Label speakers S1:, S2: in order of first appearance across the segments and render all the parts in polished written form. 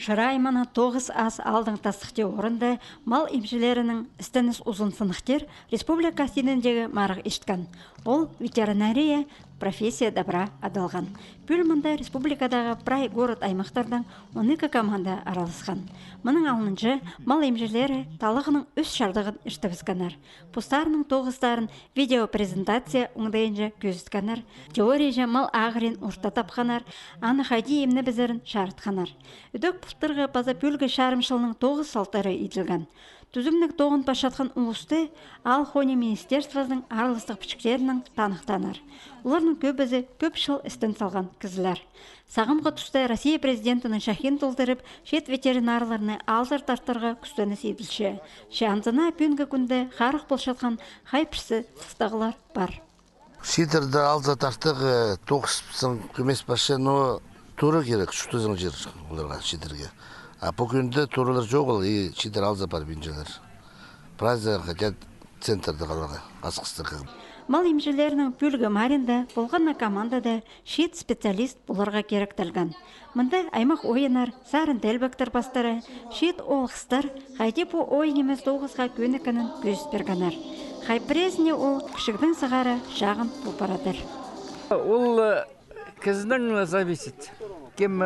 S1: шыра аймана 9 ас алдың тастықты орынды мал имшілерінің істініс ұзын сынықтер республика сеніндегі марық ешткен. Ол ветеринария профессия добра адалған. Бүл мұнда республикадағы прай город аймақтардан 12 команда аралысқан. Мұның алыныншы мал емжелері талығының үш шардығын іштігізгенер. Пустарының тоғыстарын видеопрезентация оңдайынша көзіткенер. Теория мал ағырын ұрта тапқанар, аны хайди емні бізерін шарытқанар. Үдік пұстырғы база бүлгі шарымшылының 9 салтары етілген. Түзімнік тоғын пашатқан ұлысты ал хоне министерствоздың аралыстық пішіктерінің танықтанар. Олардың көбізі көп жыл істен салған кізілер. Сағымға тұсты Россия президентінің шахин толтырып, шет ветеринарларыны алзар тартарға күстені сейділші. Шанзына пүнгі күнді қарық болшатқан хайпшысы сыстағылар бар.
S2: Шидерді алзар тартығы тоқыспысын көмес башы, но туры керек, шүтізің жер оларға шидерге. А бүгінде турылар жоқ ол, шидер алза бар бенжелер. Праза хотят центрді қалаға, асқыстырға.
S1: Мал емжелерінің бүлгі маринда болғанна командада шет специалист оларға керектілген. Мұнда аймақ ойынар, сарын тәлбәктір бастары, шет олғыстар, қайде бұл ойын емес 9-ға көнікінің көз бергенер. Хайпрезіне ол кішігдің сығары жағын бұлпарадыр.
S3: Ол кіздің зависит. Кем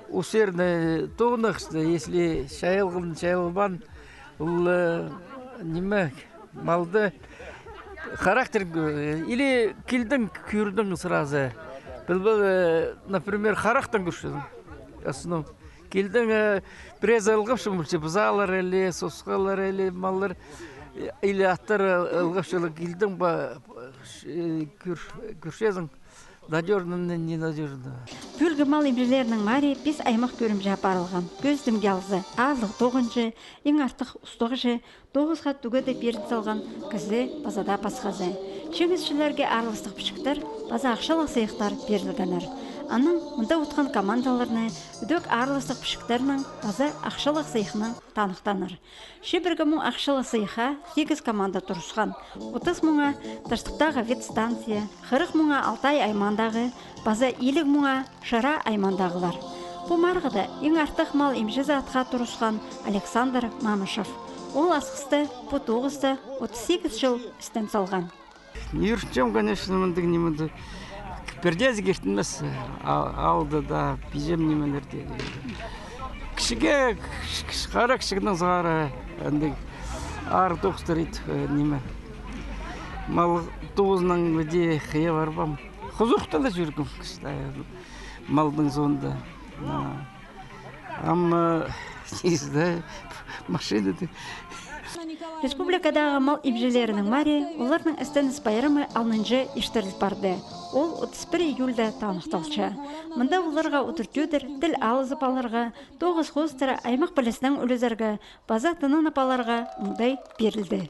S3: усердно тоғынықшты, если шайылған, ол неме малды характер или келдің күрдің сразу. Бұл, например, характер күшін. Основном. Келдің през алғапшы мүлше, бұзалар әлі, сосқалар әлі, малар или аттар алғапшылы келдің ба күршезің. Надежно, ненадежно.
S1: Бүлгі мал емжелерінің мари 5 аймақ көрімжі апарылған. Көздім гялзы, арлық 9-шы, ең артық ұстығышы, 9-ға түгеді берін салған кізі базада пасқазы. Чеңізшілерге арлыстық пішіктер, база ақшалық сайықтар берілгенер. Аның мұнда ұтқан командаларыны үдік арлыстық пішіктерінің база ақшалық сайықының танықтаныр. Шебіргі мұң ақшалық сайыға 8 команда тұрысқан. 30 мұңа таштықтағы ветстанция, 40 мұңа Алтай аймандағы, база 50 мұңа Шыра аймандағылар. Бұл марғыда ең артық мал емжізі атқа тұрысқан Александр Мамышев. Ол асқысты бұл 9-ті 38 жыл істен салған.
S3: Юрчем, конечно, мындың пердез кертінмес алды да пижем немелерде. Кішіге қара кішігінің зағары ары тоқыстыр неме. Мал 9-нан өде қия барбам. Құзырықта да жүргім малдың зонда. Амма машинады.
S1: Республикадағы мал емжелерінің мари, олардың істініс байырымы алынынжы ештіріліп барды. Ол 31 июльда танықталшы. Мұнда оларға отыртөдір тіл алызып аларға, 9 хостыры аймақ білісінің өлізерге, база тынын апаларға мұндай берілді.